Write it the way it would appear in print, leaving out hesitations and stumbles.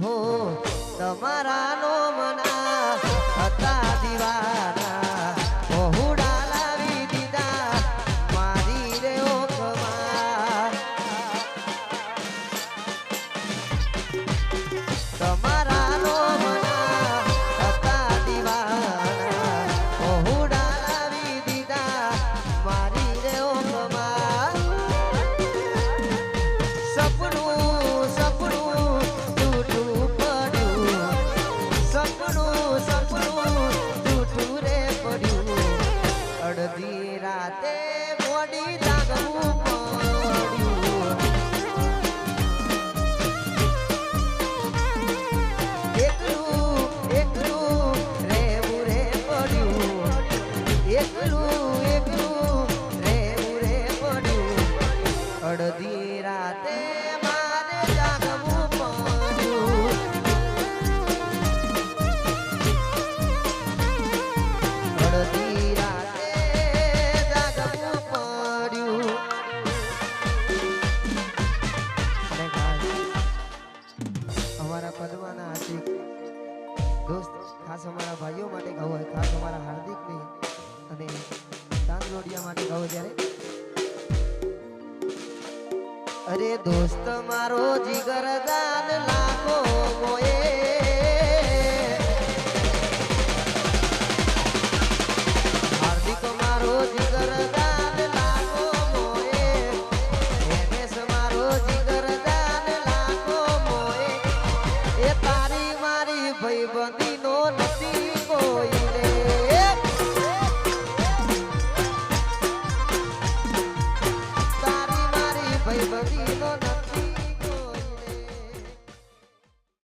હો તમારા નો મના હતા દીવાના બહુડા લાવી દીધા મારી રે ઓખમાં તમારા નો મના હતા દીવાના બહુડા લાવી દીધા મારી રે ઓખમાં સપનું સપનું તૂટું પડ્યું સપનું સપનું તૂટું રે પડ્યું અડધી રાતે મોડી જાગવું પડ્યું એકલું એકલું રહેવું રે પડ્યું એકલું એકલું રહેવું રે પડ્યું અડધી રાતે મારે જાગવું પડ્યું અડધી રાતે જાગવું પડ્યું અને ખાસ અમારા પદ્માના આશિક દોસ્ત ખાસ અમારા ભાઈઓ માટે ગાવું હોય ખાસ અમારા હાર્દિકને અને તાંદલોડિયા માટે ગાવું ત્યારે અરે દોસ્ત મારો જીગર જાન લાગો મોએ